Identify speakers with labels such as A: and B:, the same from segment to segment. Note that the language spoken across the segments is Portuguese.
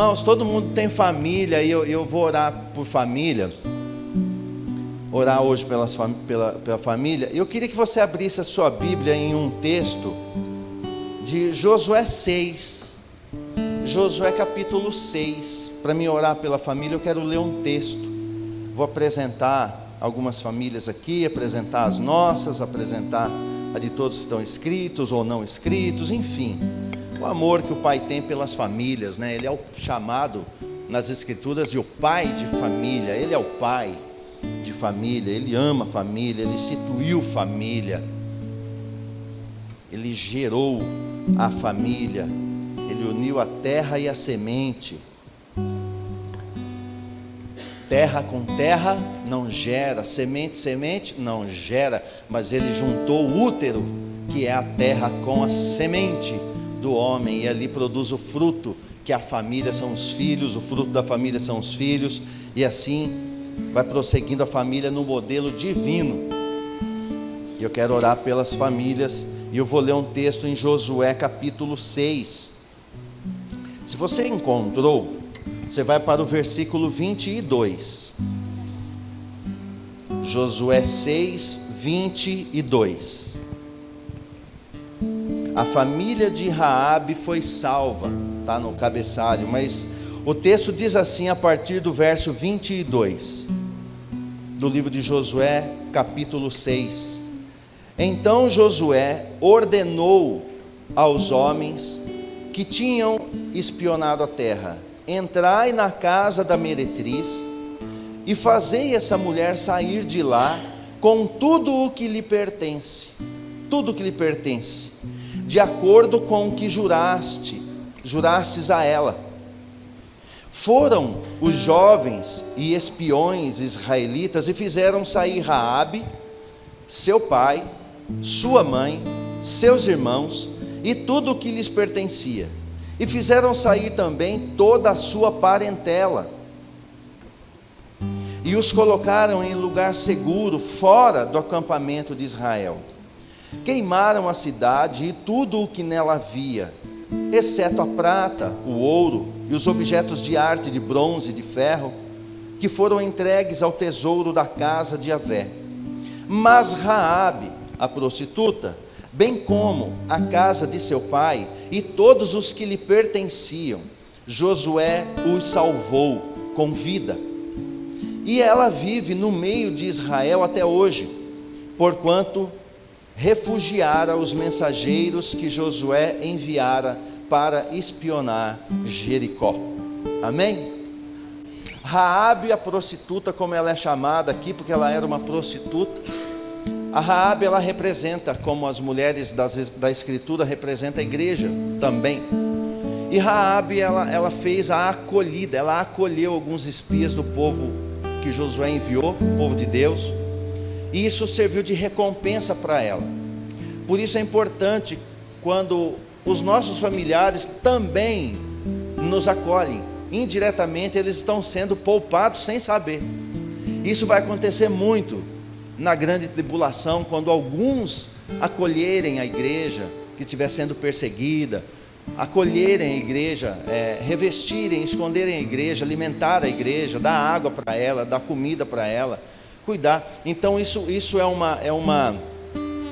A: Irmãos, todo mundo tem família, e eu vou orar por família, orar hoje pela família. Eu queria que você abrisse a sua Bíblia em um texto de Josué 6, Josué capítulo 6. Para mim orar pela família, eu quero ler um texto. Vou apresentar algumas famílias aqui, apresentar as nossas, apresentar a de todos que estão inscritos ou não inscritos, enfim, o amor que o Pai tem pelas famílias, né? Ele é o chamado nas Escrituras de o pai de família. Ele é o pai de família, ele ama a família, ele instituiu família, ele gerou a família, ele uniu a terra e a semente. Terra com terra não gera, semente não gera, mas ele juntou o útero, que é a terra, com a semente do homem, e ali produz o fruto, que a família são os filhos, o fruto da família são os filhos, e assim vai prosseguindo a família no modelo divino. E eu quero orar pelas famílias, e eu vou ler um texto em Josué capítulo 6. Se você encontrou, você vai para o versículo 22. Josué 6, 22. A família de Raabe foi salva, está no cabeçalho, mas o texto diz assim a partir do verso 22, do livro de Josué, capítulo 6. Então Josué ordenou aos homens que tinham espionado a terra: entrai na casa da meretriz e fazei essa mulher sair de lá com tudo o que lhe pertence, de acordo com o que jurastes a ela. Foram os jovens e espiões israelitas e fizeram sair Raabe, seu pai, sua mãe, seus irmãos e tudo o que lhes pertencia. E fizeram sair também toda a sua parentela, e os colocaram em lugar seguro, fora do acampamento de Israel. Queimaram a cidade e tudo o que nela havia, exceto a prata, o ouro e os objetos de arte de bronze e de ferro, que foram entregues ao tesouro da casa de Javé. Mas Raabe, a prostituta, bem como a casa de seu pai e todos os que lhe pertenciam, Josué os salvou com vida. E ela vive no meio de Israel até hoje, porquanto refugiara os mensageiros que Josué enviara para espionar Jericó. Amém? Raabe, a prostituta, como ela é chamada aqui, porque ela era uma prostituta. A Raabe, ela representa, como as mulheres da Escritura, representa a igreja também. E Raabe, ela fez a acolhida, ela acolheu alguns espias do povo que Josué enviou, o povo de Deus, e isso serviu de recompensa para ela. Por isso é importante quando os nossos familiares também nos acolhem, indiretamente eles estão sendo poupados sem saber. Isso vai acontecer muito na grande tribulação, quando alguns acolherem a igreja que estiver sendo perseguida, acolherem a igreja, revestirem, esconderem a igreja, alimentar a igreja, dar água para ela, dar comida para ela, cuidar. Então isso é uma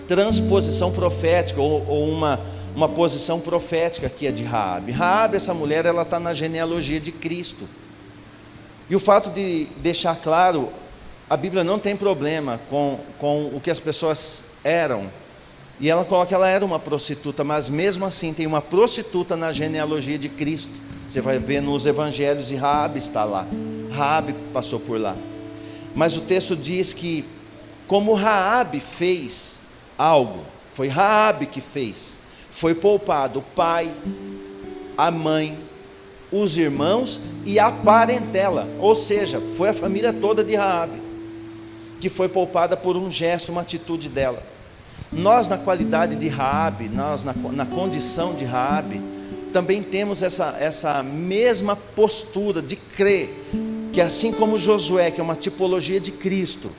A: transposição profética, ou uma posição profética aqui é de Raabe. Raabe, essa mulher, ela está na genealogia de Cristo. E o fato de deixar claro, a Bíblia não tem problema com o que as pessoas eram. E ela coloca que ela era uma prostituta, mas mesmo assim tem uma prostituta na genealogia de Cristo. Você vai ver nos evangelhos, e Raabe está lá. Raabe passou por lá. Mas o texto diz que, como Raabe fez algo, foi Raabe que fez, foi poupado o pai, a mãe, os irmãos e a parentela, ou seja, foi a família toda de Raabe que foi poupada por um gesto, uma atitude dela. Nós, na qualidade de Raabe, nós na condição de Raabe, também temos essa mesma postura de crer que, assim como Josué, que é uma tipologia de Cristo,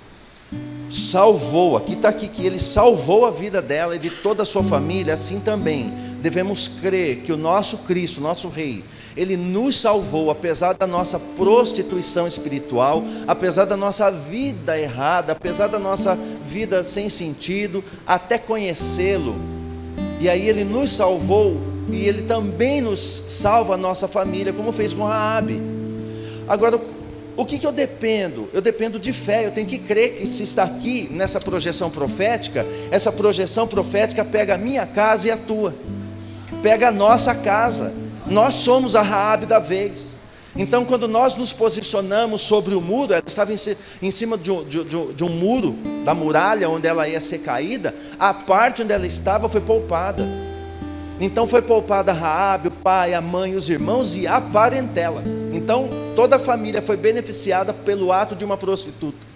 A: salvou, aqui está aqui, que ele salvou a vida dela e de toda a sua família, assim também devemos crer que o nosso Cristo, nosso Rei, Ele nos salvou, apesar da nossa prostituição espiritual, apesar da nossa vida errada, apesar da nossa vida sem sentido, até conhecê-lo. E aí Ele nos salvou, e Ele também nos salva a nossa família, como fez com Raabe. Agora, o que eu dependo? Eu dependo de fé. Eu tenho que crer que se está aqui nessa projeção profética, essa projeção profética pega a minha casa e a tua, pega a nossa casa. Nós somos a Raabe da vez. Então, quando nós nos posicionamos sobre o muro, ela estava em cima de um muro, da muralha onde ela ia ser caída. A parte onde ela estava foi poupada. Então foi poupada Raabe, o pai, a mãe, os irmãos e a parentela. Então toda a família foi beneficiada pelo ato de uma prostituta.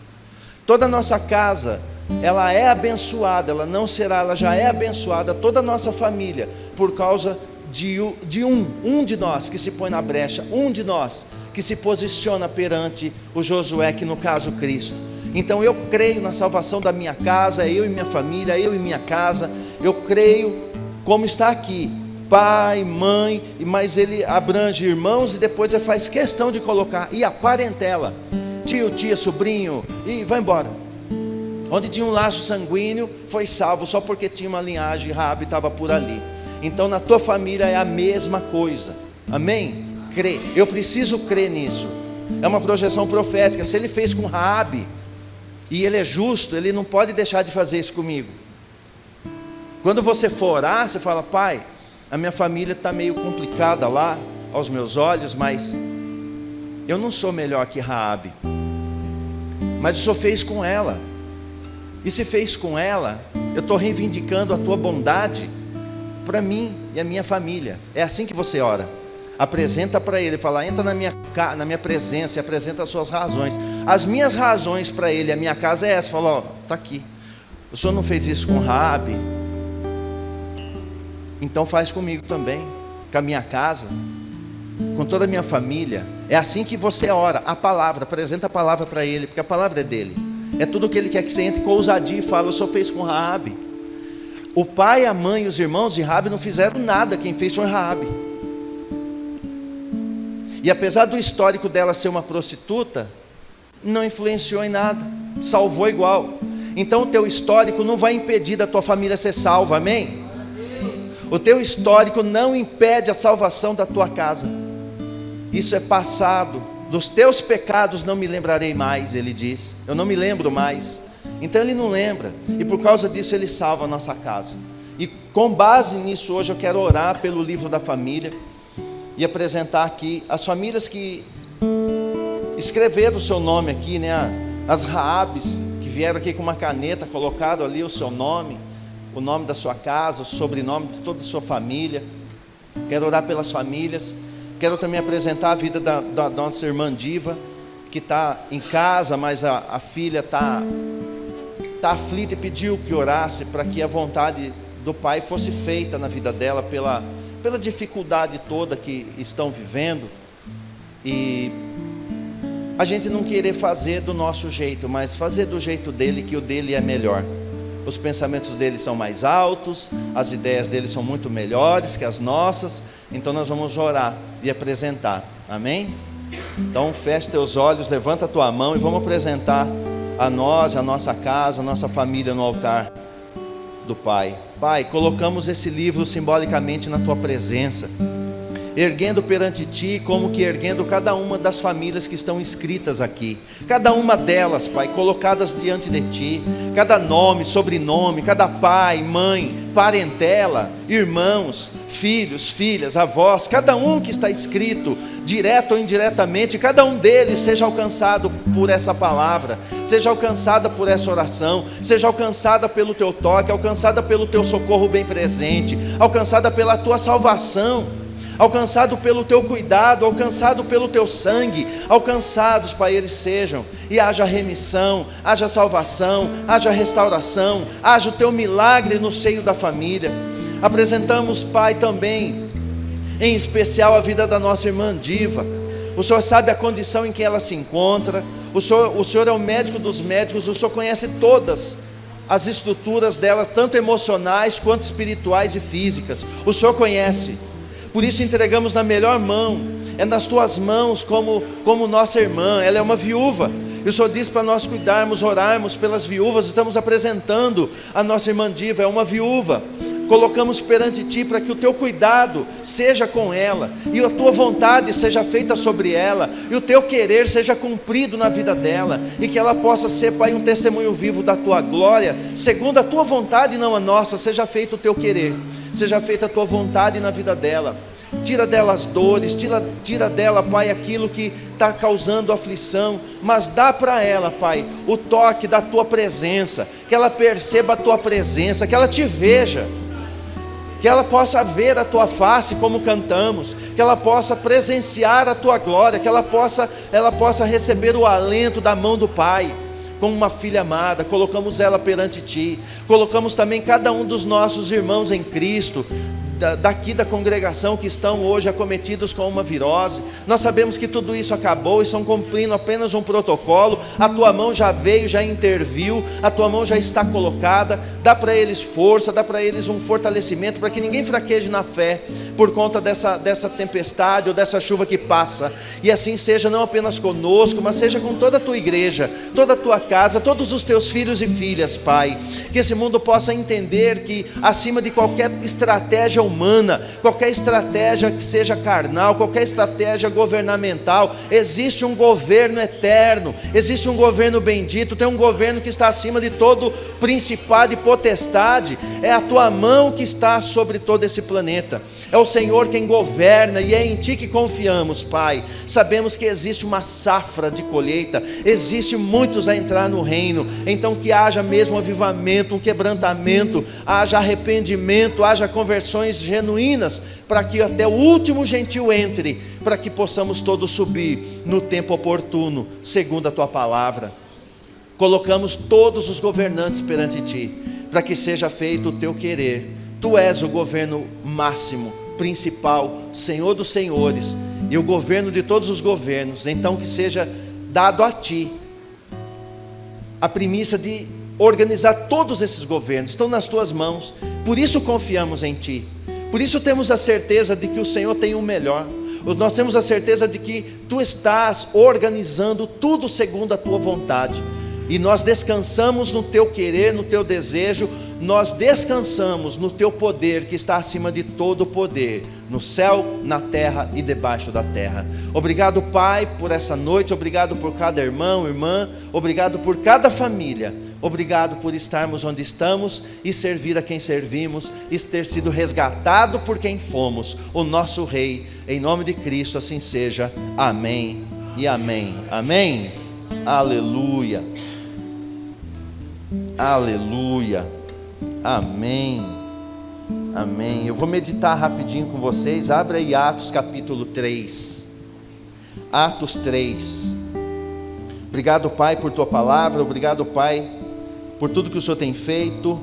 A: Toda a nossa casa, ela é abençoada, ela não será, ela já é abençoada, toda a nossa família, por causa de um de nós que se põe na brecha, um de nós que se posiciona perante o Josué, que no caso Cristo. Então eu creio na salvação da minha casa, eu e minha família, eu e minha casa. Eu creio como está aqui, pai, mãe, mas ele abrange irmãos, e depois ele faz questão de colocar, e a parentela, tio, tia, sobrinho, e vai embora. Onde tinha um laço sanguíneo, foi salvo, só porque tinha uma linhagem, Raabe estava por ali. Então na tua família é a mesma coisa, amém? Crê, eu preciso crer nisso. É uma projeção profética. Se ele fez com Raabe, e ele é justo, ele não pode deixar de fazer isso comigo. Quando você for orar, você fala: pai, a minha família está meio complicada lá, aos meus olhos, mas eu não sou melhor que Raabe, mas o Senhor fez com ela, e se fez com ela, eu estou reivindicando a tua bondade para mim e a minha família. É assim que você ora. Apresenta para ele, fala: entra na minha presença e apresenta as suas razões. As minhas razões para ele, a minha casa é essa. Fala: ó, está aqui, o Senhor não fez isso com Raabe, então faz comigo também, com a minha casa, com toda a minha família. É assim que você ora, a palavra, apresenta a palavra para ele, porque a palavra é dele. É tudo o que ele quer que você entre com ousadia e fala: o Senhor fez com Raabe. O pai, a mãe e os irmãos de Raabe não fizeram nada, quem fez foi Raabe. E apesar do histórico dela ser uma prostituta, não influenciou em nada, salvou igual. Então o teu histórico não vai impedir da tua família ser salva, amém? O teu histórico não impede a salvação da tua casa. Isso é passado. Dos teus pecados não me lembrarei mais, ele diz. Eu não me lembro mais. Então ele não lembra, e por causa disso ele salva a nossa casa. E com base nisso, hoje eu quero orar pelo livro da família e apresentar aqui as famílias que escreveram o seu nome aqui, né? As Raabes que vieram aqui com uma caneta, colocaram ali o seu nome, o nome da sua casa, o sobrenome de toda a sua família. Quero orar pelas famílias. Quero também apresentar a vida da nossa irmã Diva, que está em casa, mas a filha está aflita e pediu que orasse para que a vontade do Pai fosse feita na vida dela, pela dificuldade toda que estão vivendo. E a gente não querer fazer do nosso jeito, mas fazer do jeito dele, que o dele é melhor. Os pensamentos dele são mais altos, as ideias dele são muito melhores que as nossas. Então nós vamos orar e apresentar, amém? Então feche teus olhos, levanta a tua mão e vamos apresentar a nós, a nossa casa, a nossa família no altar do Pai. Pai, colocamos esse livro simbolicamente na tua presença, erguendo perante ti, como que erguendo cada uma das famílias que estão inscritas aqui, cada uma delas, Pai, colocadas diante de ti, cada nome, sobrenome, cada pai, mãe, parentela, irmãos, filhos, filhas, avós, cada um que está escrito, direto ou indiretamente, cada um deles seja alcançado por essa palavra, seja alcançada por essa oração, seja alcançada pelo teu toque, alcançada pelo teu socorro bem presente, alcançada pela tua salvação, alcançado pelo teu cuidado, alcançado pelo teu sangue, alcançados, Pai, eles sejam, e haja remissão, haja salvação, haja restauração, haja o teu milagre no seio da família. Apresentamos, Pai, também, em especial a vida da nossa irmã Diva. O Senhor sabe a condição em que ela se encontra, o Senhor é o médico dos médicos, o Senhor conhece todas as estruturas delas, tanto emocionais quanto espirituais e físicas. O Senhor conhece. Por isso entregamos na melhor mão, é nas tuas mãos, como nossa irmã. Ela é uma viúva, e o Senhor diz para nós cuidarmos, orarmos pelas viúvas. Estamos apresentando a nossa irmã Diva, é uma viúva. Colocamos perante Ti para que o Teu cuidado seja com ela, e a Tua vontade seja feita sobre ela, e o Teu querer seja cumprido na vida dela, e que ela possa ser, Pai, um testemunho vivo da Tua glória, segundo a Tua vontade e não a nossa. Seja feito o Teu querer, seja feita a Tua vontade na vida dela. Tira dela as dores, tira dela, Pai, aquilo que está causando aflição, mas dá para ela, Pai, o toque da Tua presença, que ela perceba a Tua presença, que ela Te veja, que ela possa ver a Tua face como cantamos, que ela possa presenciar a Tua glória, que ela possa receber o alento da mão do Pai, como uma filha amada. Colocamos ela perante Ti, colocamos também cada um dos nossos irmãos em Cristo, daqui da congregação, que estão hoje acometidos com uma virose. Nós sabemos que tudo isso acabou e estão cumprindo apenas um protocolo. A Tua mão já veio, já interviu, a Tua mão já está colocada. Dá para eles força, dá para eles um fortalecimento, para que ninguém fraqueje na fé por conta dessa tempestade ou dessa chuva que passa. E assim seja, não apenas conosco, mas seja com toda a Tua igreja, toda a Tua casa, todos os Teus filhos e filhas, Pai. Que esse mundo possa entender que acima de qualquer estratégia humana, qualquer estratégia que seja carnal, qualquer estratégia governamental, existe um governo eterno, existe um governo bendito, tem um governo que está acima de todo principado e potestade. É a Tua mão que está sobre todo esse planeta, é o Senhor quem governa, e é em Ti que confiamos, Pai. Sabemos que existe uma safra de colheita, existe muitos a entrar no reino, então que haja mesmo um avivamento, um quebrantamento, haja arrependimento, haja conversões genuínas, para que até o último gentil entre, para que possamos todos subir no tempo oportuno, segundo a Tua palavra. Colocamos todos os governantes perante Ti, para que seja feito o Teu querer. Tu és o governo máximo, principal, Senhor dos senhores, e o governo de todos os governos. Então que seja dado a Ti a premissa de organizar todos esses governos. Estão nas Tuas mãos, por isso confiamos em Ti, por isso temos a certeza de que o Senhor tem o melhor. Nós temos a certeza de que Tu estás organizando tudo segundo a Tua vontade, e nós descansamos no Teu querer, no Teu desejo. Nós descansamos no Teu poder, que está acima de todo poder, no céu, na terra e debaixo da terra. Obrigado, Pai, por essa noite. Obrigado por cada irmão, irmã. Obrigado por cada família. Obrigado por estarmos onde estamos e servir a quem servimos, e ter sido resgatado por quem fomos, o nosso Rei. Em nome de Cristo, assim seja. Amém e amém. Amém. Aleluia. Aleluia. Amém. Amém. Eu vou meditar rapidinho com vocês. Abra aí Atos capítulo 3. Atos 3. Obrigado, Pai, por Tua palavra. Obrigado, Pai, por tudo que o Senhor tem feito.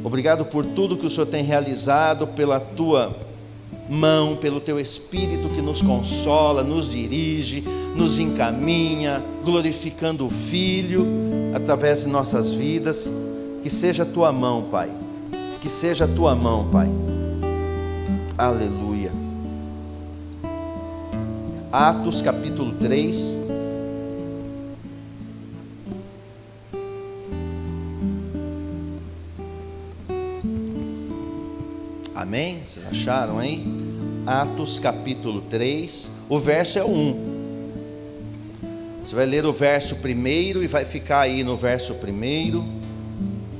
A: Obrigado por tudo que o Senhor tem realizado, pela Tua mão, pelo Teu Espírito que nos consola, nos dirige, nos encaminha, glorificando o Filho através de nossas vidas. Que seja a Tua mão, Pai. Que seja a Tua mão, Pai. Aleluia. Atos capítulo 3. Amém? Vocês acharam aí? Atos capítulo 3. O verso é o 1. Você vai ler o verso primeiro e vai ficar aí no verso primeiro.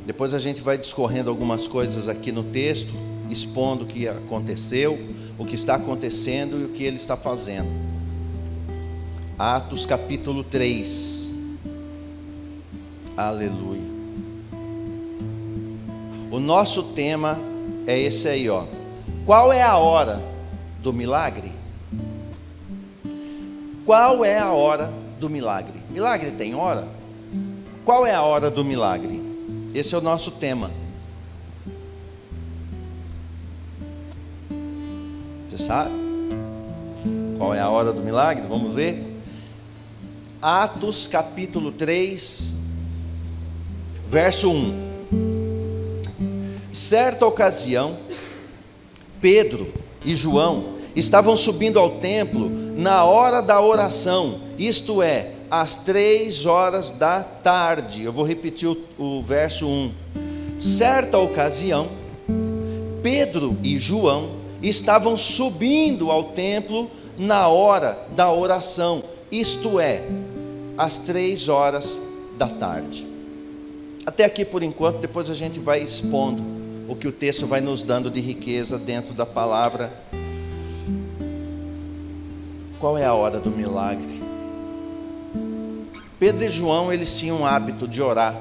A: Depois a gente vai discorrendo algumas coisas aqui no texto, expondo o que aconteceu, o que está acontecendo e o que Ele está fazendo. Atos capítulo 3. Aleluia. O nosso tema é esse aí, ó. Qual é a hora do milagre? Qual é a hora do milagre? Milagre tem hora? Qual é a hora do milagre? Esse é o nosso tema. Você sabe qual é a hora do milagre? Vamos ver. Atos capítulo 3, verso 1. Certa ocasião, Pedro e João estavam subindo ao templo na hora da oração, isto é, às 3 horas da tarde. Eu vou repetir o verso 1. Certa ocasião, Pedro e João estavam subindo ao templo na hora da oração, isto é, às 3 horas da tarde. Até aqui por enquanto, depois a gente vai expondo o que o texto vai nos dando de riqueza dentro da palavra. Qual é a hora do milagre? Pedro e João, eles tinham o hábito de orar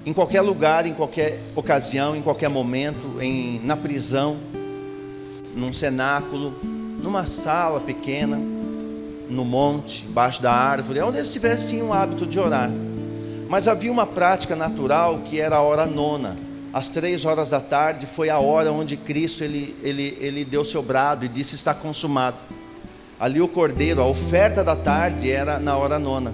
A: em qualquer lugar, em qualquer ocasião, em qualquer momento, na prisão, num cenáculo, numa sala pequena, no monte, embaixo da árvore, onde eles estivessem, tinham o hábito de orar. Mas havia uma prática natural que era a hora nona. Às 3 horas da tarde foi a hora onde Cristo ele deu seu brado e disse: está consumado. Ali o cordeiro, a oferta da tarde era na hora nona,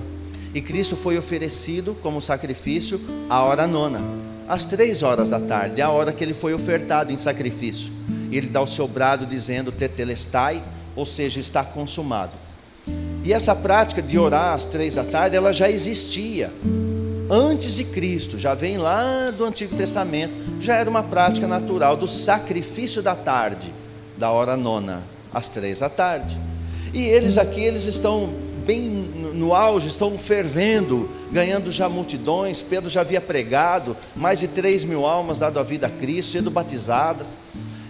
A: e Cristo foi oferecido como sacrifício à hora nona, às 3 horas da tarde, a hora que ele foi ofertado em sacrifício. E ele dá o seu brado dizendo tetelestai, ou seja, está consumado. E essa prática de orar às 3 da tarde, ela já existia antes de Cristo, já vem lá do Antigo Testamento, já era uma prática natural do sacrifício da tarde, da hora nona, às 3 da tarde. E eles aqui, eles estão bem no auge, estão fervendo, ganhando já multidões. Pedro já havia pregado, mais de 3.000 almas dado a vida a Cristo, sendo batizadas.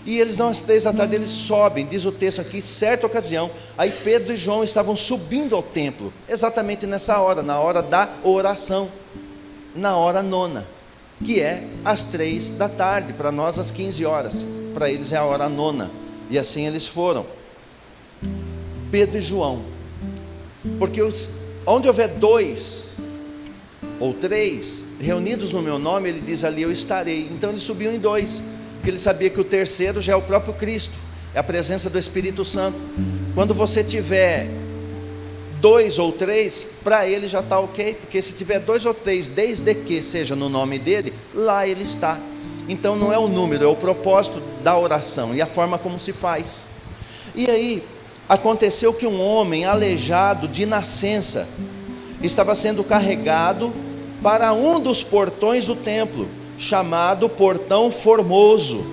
A: E eles não, às 3 da tarde, eles sobem, diz o texto aqui, certa ocasião, aí Pedro e João estavam subindo ao templo, exatamente nessa hora, na hora da oração, na hora nona, que é às 3 da tarde, para nós às 15 horas, para eles é a hora nona, e assim eles foram, Pedro e João, porque onde houver 2 ou 3 reunidos no meu nome, ele diz ali, eu estarei. Então eles subiam em 2, porque ele sabia que o terceiro já é o próprio Cristo, é a presença do Espírito Santo. Quando você tiver 2 ou 3, para ele já está ok, porque se tiver 2 ou 3, desde que seja no nome dele, lá ele está. Então não é o número, é o propósito da oração e a forma como se faz. E aí aconteceu que um homem aleijado de nascença estava sendo carregado para um dos portões do templo, chamado Portão Formoso,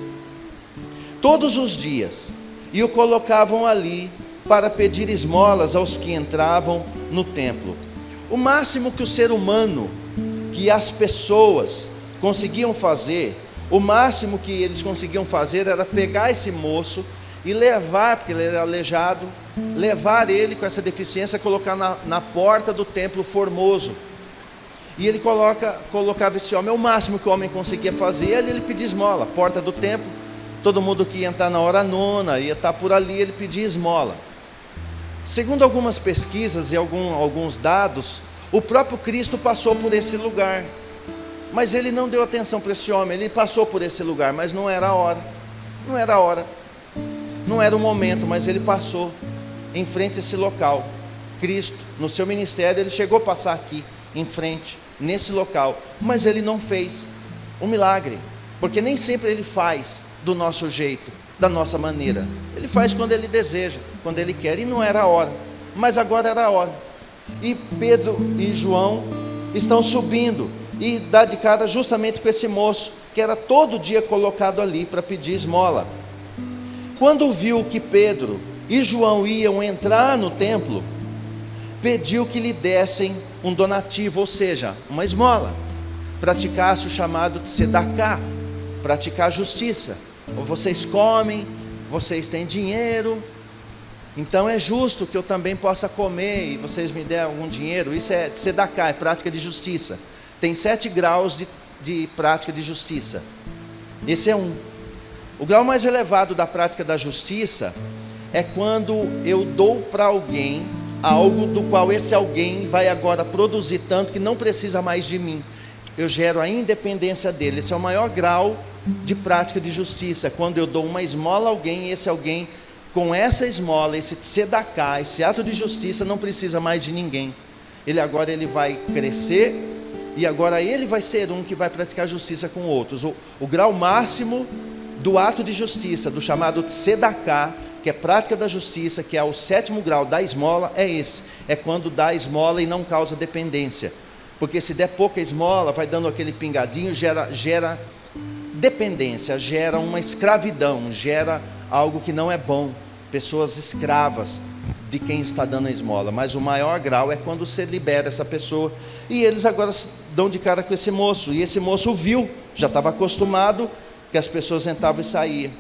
A: todos os dias, e o colocavam ali para pedir esmolas aos que entravam no templo. O máximo que o ser humano, que as pessoas conseguiam fazer, o máximo que eles conseguiam fazer era pegar esse moço e levar, porque ele era aleijado, levar ele com essa deficiência, colocar na porta do templo formoso. E ele colocava esse homem, é o máximo que o homem conseguia fazer, ele pedia esmola, porta do templo, todo mundo que ia entrar na hora nona, ia estar por ali, ele pedia esmola. Segundo algumas pesquisas e alguns dados, o próprio Cristo passou por esse lugar, mas ele não deu atenção para esse homem, ele passou por esse lugar, mas não era a hora, não era a hora, não era o momento, mas ele passou em frente a esse local. Cristo, no seu ministério, ele chegou a passar aqui, em frente, nesse local, mas ele não fez um milagre, porque nem sempre ele faz do nosso jeito, da nossa maneira, ele faz quando ele deseja, quando ele quer, e não era a hora, mas agora era a hora. E Pedro e João estão subindo, e dá de cara justamente com esse moço, que era todo dia colocado ali para pedir esmola. Quando viu que Pedro e João iam entrar no templo, pediu que lhe dessem um donativo, ou seja, uma esmola, praticasse o chamado de tzedakah, praticar justiça. Ou vocês comem, vocês têm dinheiro, então é justo que eu também possa comer e vocês me dêem algum dinheiro. Isso é tzedakah, é prática de justiça. Tem 7 graus de prática de justiça, esse é um. O grau mais elevado da prática da justiça é quando eu dou para alguém algo do qual esse alguém vai agora produzir tanto que não precisa mais de mim, eu gero a independência dele. Esse é o maior grau de prática de justiça, quando eu dou uma esmola a alguém, e esse alguém, com essa esmola, esse tzedakah, esse ato de justiça, não precisa mais de ninguém, ele agora vai crescer, e agora ele vai ser um que vai praticar justiça com outros. O grau máximo do ato de justiça, do chamado tzedaká, que é prática da justiça, que é o 7º grau da esmola, é esse. É quando dá esmola e não causa dependência. Porque se der pouca esmola, vai dando aquele pingadinho, gera dependência, gera uma escravidão, gera algo que não é bom. Pessoas escravas de quem está dando a esmola. Mas o maior grau é quando você libera essa pessoa. E eles agora dão de cara com esse moço. E esse moço viu, já estava acostumado que as pessoas entravam e saíam.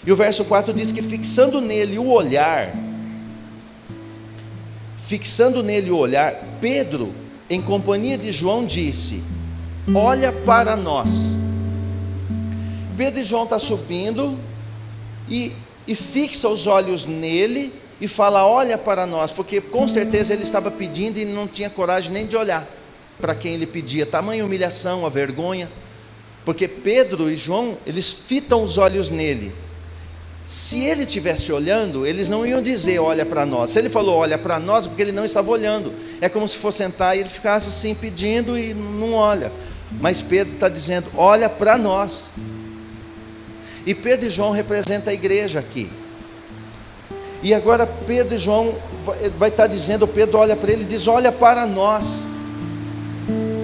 A: E o verso 4 diz que fixando nele o olhar, Pedro, em companhia de João, disse: olha para nós. Pedro e João estão subindo e fixa os olhos nele e fala: olha para nós, porque com certeza ele estava pedindo e não tinha coragem nem de olhar para quem ele pedia, tamanha humilhação, a vergonha, porque Pedro e João, eles fitam os olhos nele. Se ele estivesse olhando, eles não iam dizer olha para nós. Se ele falou olha para nós, porque ele não estava olhando, é como se fosse sentar e ele ficasse assim pedindo e não olha. Mas Pedro está dizendo olha para nós. E Pedro e João representam a igreja aqui. E agora Pedro e João vai estar dizendo, Pedro olha para ele e diz olha para nós.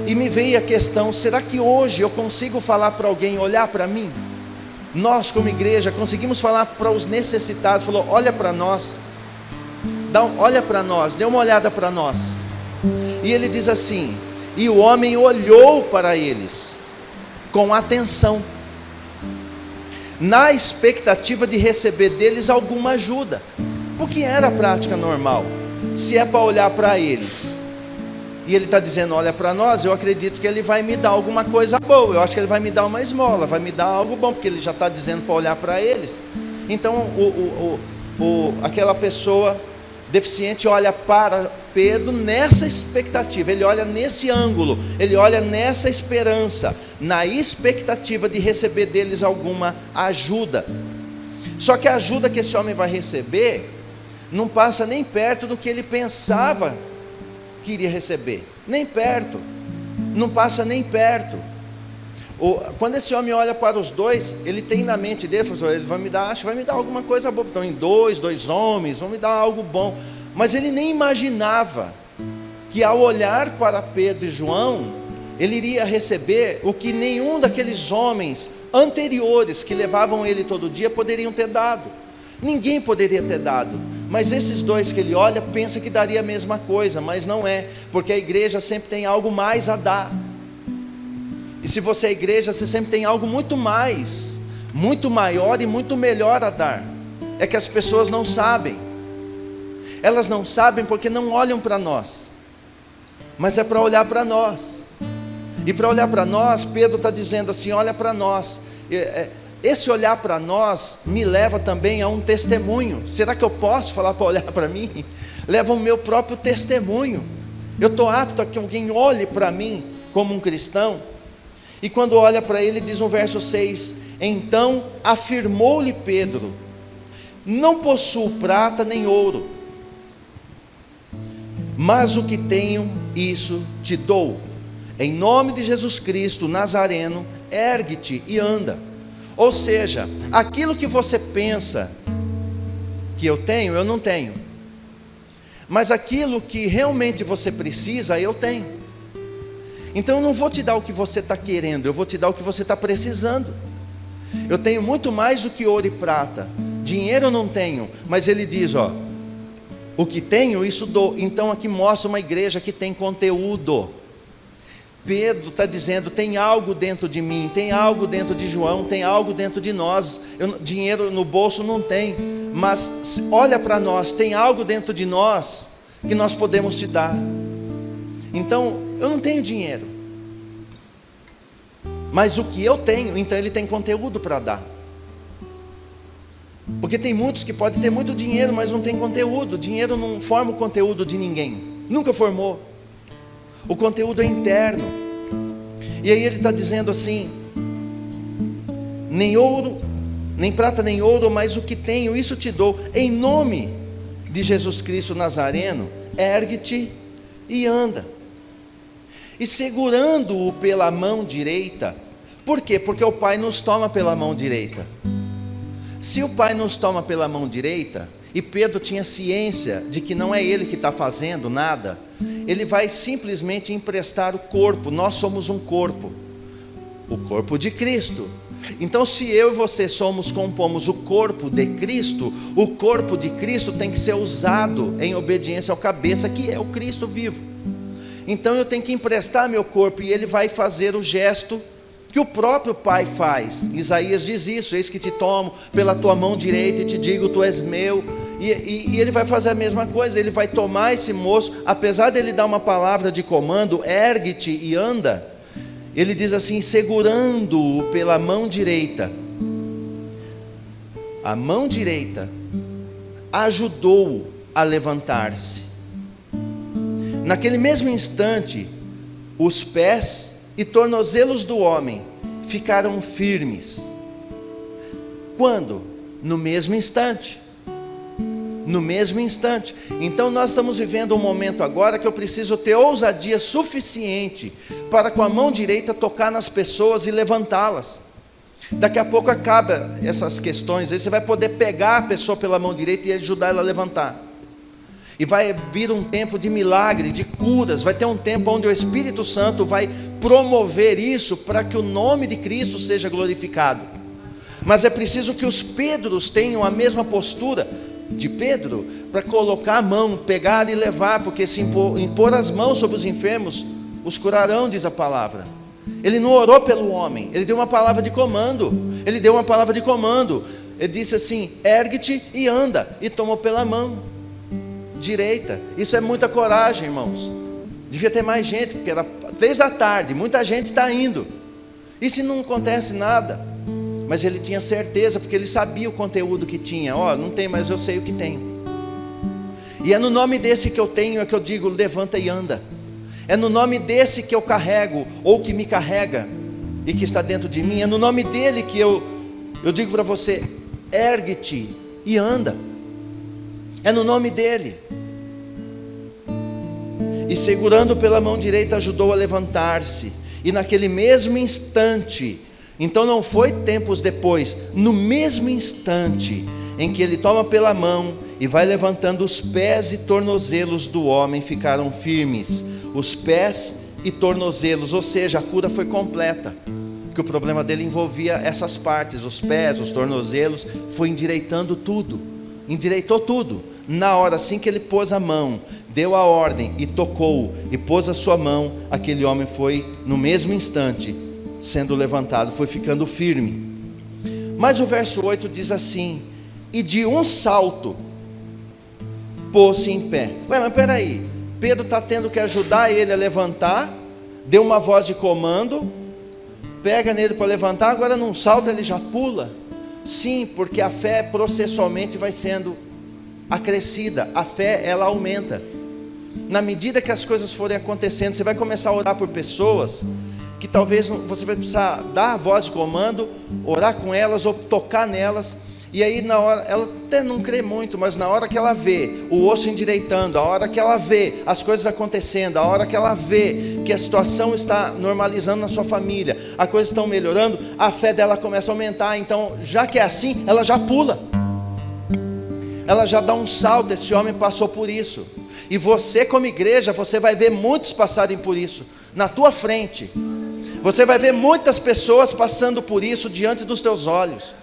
A: E me veio a questão, será que hoje eu consigo falar para alguém olhar para mim? Nós como igreja conseguimos falar para os necessitados, falou olha para nós, olha para nós, dê uma olhada para nós. E ele diz assim, e o homem olhou para eles com atenção, na expectativa de receber deles alguma ajuda, porque era a prática normal. Se é para olhar para eles, e ele está dizendo olha para nós, eu acredito que ele vai me dar alguma coisa boa, eu acho que ele vai me dar uma esmola, vai me dar algo bom, porque ele já está dizendo para olhar para eles. Então aquela pessoa deficiente olha para Pedro nessa expectativa, ele olha nesse ângulo, ele olha nessa esperança, na expectativa de receber deles alguma ajuda. Só que a ajuda que esse homem vai receber não passa nem perto do que ele pensava que iria receber, nem perto, não passa nem perto. Quando esse homem olha para os dois, ele tem na mente dele, ele vai me dar, acho que vai me dar alguma coisa boa. Então, em dois homens, vão me dar algo bom. Mas ele nem imaginava que ao olhar para Pedro e João, ele iria receber o que nenhum daqueles homens anteriores que levavam ele todo dia poderiam ter dado. Ninguém poderia ter dado. Mas esses dois que ele olha, pensa que daria a mesma coisa, mas não é, porque a igreja sempre tem algo mais a dar. E se você é igreja, você sempre tem algo muito mais, muito maior e muito melhor a dar. É que as pessoas não sabem. Elas não sabem porque não olham para nós. Mas é para olhar para nós. E para olhar para nós, Pedro está dizendo assim, olha para nós. Esse olhar para nós me leva também a um testemunho. Será que eu posso falar para olhar para mim? Leva o meu próprio testemunho. Eu estou apto a que alguém olhe para mim como um cristão. E quando olha para ele, diz no verso 6, então afirmou-lhe Pedro, não possuo prata nem ouro, mas o que tenho, isso te dou. Em nome de Jesus Cristo Nazareno, ergue-te e anda. Ou seja, aquilo que você pensa que eu tenho, eu não tenho. Mas aquilo que realmente você precisa, eu tenho. Então eu não vou te dar o que você está querendo, eu vou te dar o que você está precisando. Eu tenho muito mais do que ouro e prata. Dinheiro eu não tenho, mas ele diz, o que tenho, isso dou. Então aqui mostra uma igreja que tem conteúdo. Pedro está dizendo, tem algo dentro de mim, tem algo dentro de João, tem algo dentro de nós. Dinheiro no bolso não tem, mas olha para nós, tem algo dentro de nós que nós podemos te dar. Então, eu não tenho dinheiro, mas o que eu tenho, então ele tem conteúdo para dar. Porque tem muitos que podem ter muito dinheiro, mas não tem conteúdo. Dinheiro não forma o conteúdo de ninguém, nunca formou. O conteúdo é interno. E aí ele está dizendo assim, nem ouro, nem prata nem ouro, mas o que tenho, isso te dou. Em nome de Jesus Cristo Nazareno, ergue-te e anda. e segurando-o pela mão direita. Por quê? Porque o Pai nos toma pela mão direita. Se o Pai nos toma pela mão direita, e Pedro tinha ciência de que não é ele que está fazendo nada, ele vai simplesmente emprestar o corpo. Nós somos um corpo, o corpo de Cristo. Então, se eu e você compomos o corpo de Cristo, o corpo de Cristo tem que ser usado em obediência ao cabeça, que é o Cristo vivo. Então eu tenho que emprestar meu corpo, e ele vai fazer o gesto que o próprio Pai faz. Isaías diz isso: eis que te tomo pela tua mão direita e te digo, tu és meu. E ele vai fazer a mesma coisa. Ele vai tomar esse moço, apesar dele dar uma palavra de comando, ergue-te e anda, ele diz assim, segurando-o pela mão direita. A mão direita ajudou-o a levantar-se. Naquele mesmo instante, os pés e tornozelos do homem ficaram firmes. Quando? No mesmo instante. No mesmo instante. Então nós estamos vivendo um momento agora que eu preciso ter ousadia suficiente para com a mão direita tocar nas pessoas e levantá-las. Daqui a pouco acaba essas questões, aí você vai poder pegar a pessoa pela mão direita e ajudar ela a levantar. E vai vir um tempo de milagre, de curas, vai ter um tempo onde o Espírito Santo vai promover isso para que o nome de Cristo seja glorificado. Mas é preciso que os Pedros tenham a mesma postura de Pedro, para colocar a mão, pegar e levar, porque se impor as mãos sobre os enfermos, os curarão, diz a palavra. Ele não orou pelo homem, ele deu uma palavra de comando. Ele disse assim, ergue-te e anda, e tomou pela mão direita. Isso é muita coragem, irmãos. Devia ter mais gente, porque era 3 da tarde, muita gente está indo. E se não acontece nada? Mas ele tinha certeza, porque ele sabia o conteúdo que tinha. Não tem, mas eu sei o que tem. E é no nome desse que eu tenho, é que eu digo, levanta e anda. É no nome desse que eu carrego, ou que me carrega, e que está dentro de mim. É no nome dele que eu digo para você, ergue-te e anda. É no nome dele. E segurando pela mão direita, ajudou a levantar-se. E naquele mesmo instante, então não foi tempos depois, no mesmo instante em que ele toma pela mão e vai levantando, os pés e tornozelos do homem ficaram firmes. Os pés e tornozelos, ou seja, a cura foi completa, porque o problema dele envolvia essas partes, os pés, os tornozelos, foi endireitou tudo. Na hora assim que ele pôs a mão, deu a ordem e tocou e pôs a sua mão, aquele homem foi no mesmo instante sendo levantado, foi ficando firme. Mas o verso 8 diz assim, e de um salto pôs-se em pé. Mas peraí, Pedro está tendo que ajudar ele a levantar, deu uma voz de comando, pega nele para levantar, agora num salto ele já pula. Sim, porque a fé processualmente vai sendo acrescida, a fé ela aumenta. Na medida que as coisas forem acontecendo, você vai começar a orar por pessoas que talvez você vai precisar dar a voz de comando, orar com elas ou tocar nelas, e aí na hora, ela até não crê muito, mas na hora que ela vê o osso endireitando, a hora que ela vê as coisas acontecendo, a hora que ela vê que a situação está normalizando na sua família, as coisas estão melhorando, a fé dela começa a aumentar. Então, já que é assim, ela já pula, ela já dá um salto. Esse homem passou por isso, e você como igreja, você vai ver muitos passarem por isso, na tua frente. Você vai ver muitas pessoas passando por isso diante dos teus olhos.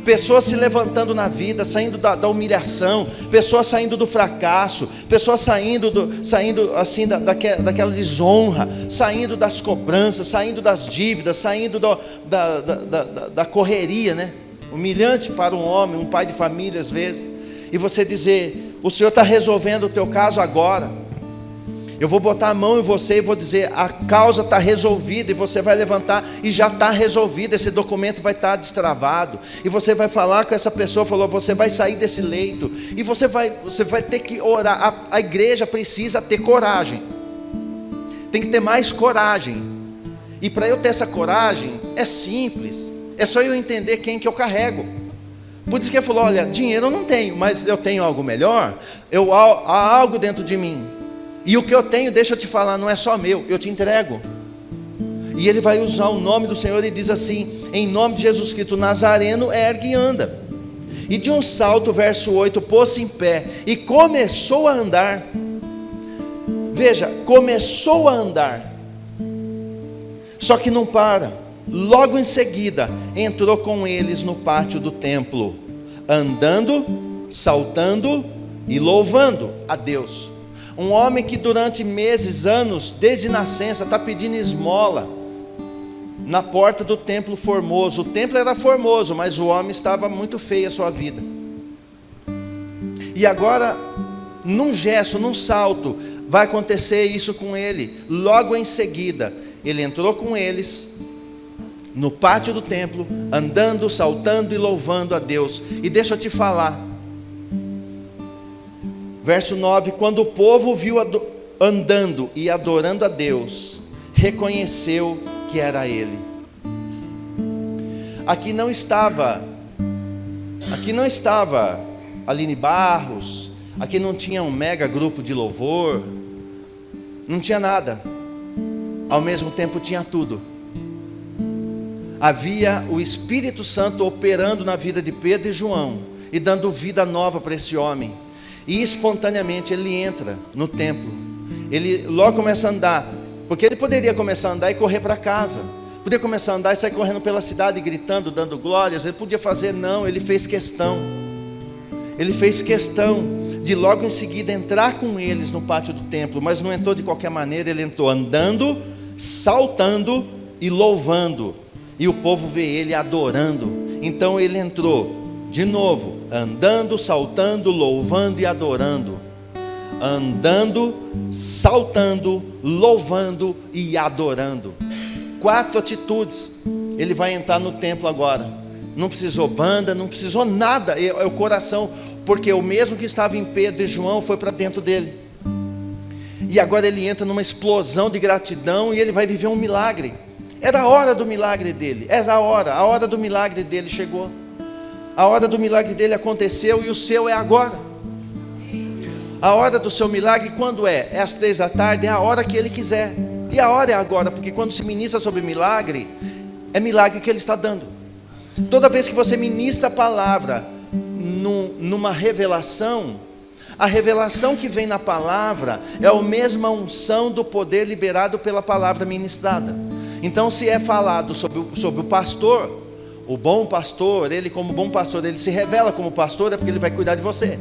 A: Pessoas se levantando na vida, saindo da humilhação, pessoas saindo do fracasso, pessoas saindo assim daquela desonra, saindo das cobranças, saindo das dívidas, saindo da correria, né? Humilhante para um homem, um pai de família às vezes. E você dizer, o Senhor está resolvendo o teu caso agora. Eu vou botar a mão em você e vou dizer, a causa está resolvida, e você vai levantar e já está resolvida, esse documento vai estar destravado, e você vai falar com essa pessoa, você vai sair desse leito, e você vai ter que orar. A igreja precisa ter coragem, tem que ter mais coragem, e para eu ter essa coragem, é simples, é só eu entender quem que eu carrego. Por isso que ele falou, olha, dinheiro eu não tenho, mas eu tenho algo melhor, há algo dentro de mim. E o que eu tenho, deixa eu te falar, não é só meu, eu te entrego. E ele vai usar o nome do Senhor e diz assim: em nome de Jesus Cristo Nazareno, ergue e anda. E de um salto, verso 8, pôs-se em pé e começou a andar. Veja, começou a andar. Só que não para. Logo em seguida, entrou com eles no pátio do templo, andando, saltando e louvando a Deus. Um homem que durante meses, anos, desde nascença, está pedindo esmola na porta do templo formoso. O templo era formoso, mas o homem estava muito feio a sua vida. E agora, num gesto, num salto, vai acontecer isso com ele. Logo em seguida, ele entrou com eles no pátio do templo, andando, saltando e louvando a Deus. E deixa eu te falar, verso 9: quando o povo viu andando e adorando a Deus, reconheceu que era ele. Aqui não estava Aline Barros, aqui não tinha um mega grupo de louvor, não tinha nada, ao mesmo tempo tinha tudo. Havia o Espírito Santo operando na vida de Pedro e João, e dando vida nova para esse homem. E espontaneamente ele entra no templo. Ele logo começa a andar, porque ele poderia começar a andar e correr para casa, podia começar a andar e sair correndo pela cidade, gritando, dando glórias. Ele podia fazer, não, ele fez questão de logo em seguida entrar com eles no pátio do templo. Mas não entrou de qualquer maneira, ele entrou andando, saltando e louvando. E o povo vê ele adorando. Então ele entrou de novo, andando, saltando, louvando e adorando. Andando, saltando, louvando e adorando. 4 atitudes. Ele vai entrar no templo agora. Não precisou banda, não precisou nada. É o coração, porque o mesmo que estava em Pedro e João foi para dentro dele. E agora ele entra numa explosão de gratidão e ele vai viver um milagre. Era a hora do milagre dele, a hora do milagre dele chegou. A hora do milagre dele aconteceu e o seu é agora. A hora do seu milagre quando é? É às 3 da tarde, é a hora que ele quiser. E a hora é agora, porque quando se ministra sobre milagre, é milagre que ele está dando. Toda vez que você ministra a palavra numa revelação, a revelação que vem na palavra é a mesma unção do poder liberado pela palavra ministrada. Então, se é falado sobre o pastor, o bom pastor, ele como bom pastor, ele se revela como pastor, é porque ele vai cuidar de você.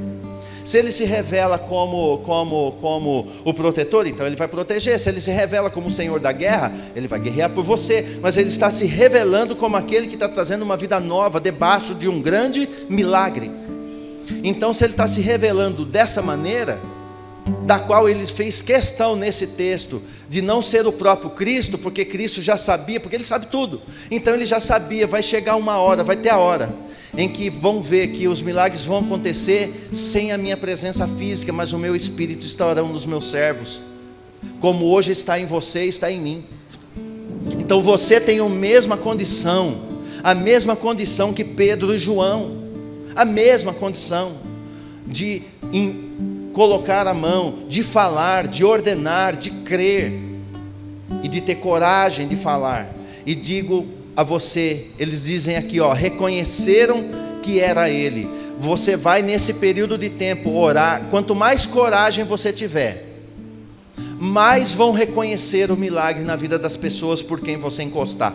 A: Se ele se revela como o protetor, então ele vai proteger. Se ele se revela como o Senhor da guerra, ele vai guerrear por você. Mas ele está se revelando como aquele que está trazendo uma vida nova debaixo de um grande milagre. Então, se ele está se revelando dessa maneira, da qual ele fez questão nesse texto de não ser o próprio Cristo, porque Cristo já sabia, porque ele sabe tudo. Então ele já sabia, vai chegar uma hora, vai ter a hora em que vão ver que os milagres vão acontecer sem a minha presença física, mas o meu Espírito estará nos meus servos, como hoje está em você, está em mim. Então você tem a mesma condição que Pedro e João, a mesma condição de colocar a mão, de falar, de ordenar, de crer e de ter coragem de falar. E digo a você, eles dizem aqui, reconheceram que era ele. Você vai nesse período de tempo orar, quanto mais coragem você tiver, mais vão reconhecer o milagre na vida das pessoas por quem você encostar.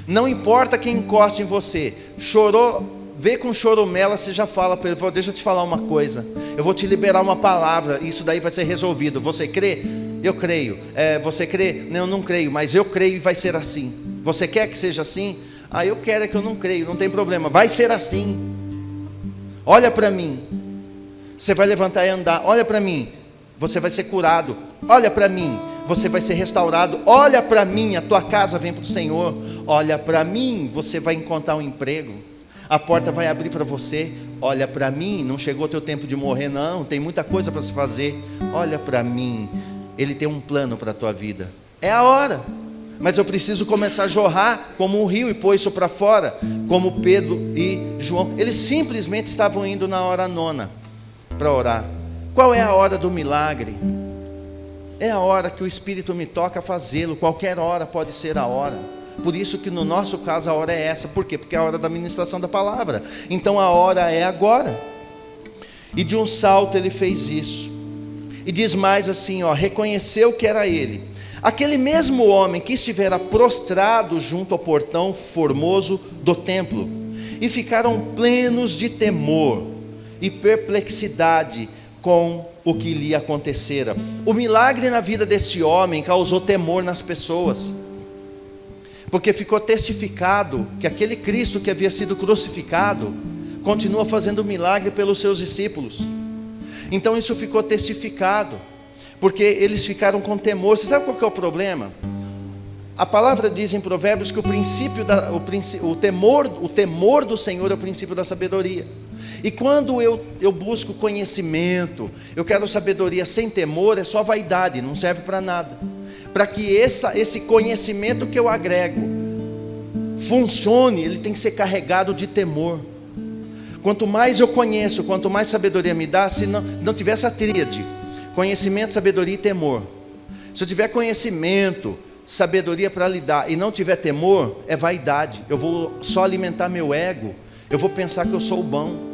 A: Não importa quem encoste em você, chorou, vê com choromela, você já fala para ele, deixa eu te falar uma coisa, eu vou te liberar uma palavra, isso daí vai ser resolvido. Você crê? Eu creio. Você crê? Não, eu não creio, mas eu creio e vai ser assim. Você quer que seja assim? Eu quero, é que eu não creio, não tem problema, vai ser assim. Olha para mim, você vai levantar e andar. Olha para mim, você vai ser curado. Olha para mim, você vai ser restaurado. Olha para mim, a tua casa vem para o Senhor. Olha para mim, você vai encontrar um emprego, a porta vai abrir para você. Olha para mim, não chegou o teu tempo de morrer não, tem muita coisa para se fazer. Olha para mim, Ele tem um plano para a tua vida. É a hora, mas eu preciso começar a jorrar como um rio e pôr isso para fora, como Pedro e João. Eles simplesmente estavam indo na hora 9 para orar. Qual é a hora do milagre? É a hora que o Espírito me toca a fazê-lo. Qualquer hora pode ser a hora. Por isso que no nosso caso a hora é essa. Por quê? Porque é a hora da ministração da palavra. Então a hora é agora. E de um salto ele fez isso. E diz mais assim, reconheceu que era ele, aquele mesmo homem que estivera prostrado junto ao portão formoso do templo. E ficaram plenos de temor e perplexidade com o que lhe acontecera. O milagre na vida desse homem causou temor nas pessoas, porque ficou testificado que aquele Cristo que havia sido crucificado continua fazendo milagre pelos seus discípulos. Então isso ficou testificado, porque eles ficaram com temor. Você sabe qual que é o problema? A palavra diz em Provérbios que o temor do Senhor é o princípio da sabedoria. E quando eu busco conhecimento, eu quero sabedoria sem temor, é só vaidade, não serve para nada. Para que esse conhecimento que eu agrego funcione, ele tem que ser carregado de temor. Quanto mais eu conheço, quanto mais sabedoria me dá, se não tiver essa tríade, conhecimento, sabedoria e temor. Se eu tiver conhecimento, sabedoria para lidar e não tiver temor, é vaidade. Eu vou só alimentar meu ego, eu vou pensar que eu sou o bom.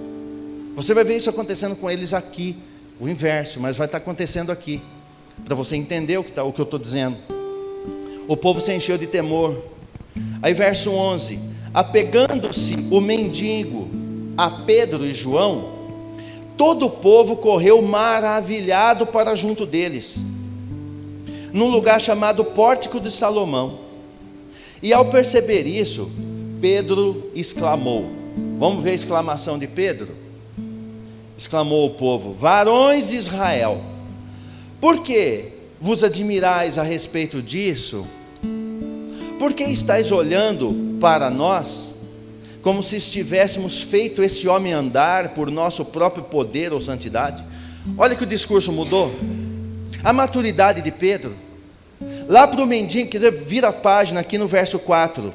A: Você vai ver isso acontecendo com eles aqui, o inverso, mas vai estar acontecendo aqui, para você entender o que eu estou dizendo. O povo se encheu de temor. Aí verso 11, apegando-se o mendigo a Pedro e João, todo o povo correu maravilhado para junto deles, num lugar chamado Pórtico de Salomão. E ao perceber isso, Pedro exclamou. Vamos ver a exclamação de Pedro? Exclamou o povo: varões de Israel, por que vos admirais a respeito disso? Por que estáis olhando para nós, como se estivéssemos feito esse homem andar por nosso próprio poder ou santidade? Olha que o discurso mudou. A maturidade de Pedro. Lá para o mendigo, quer dizer, vira a página aqui no verso 4.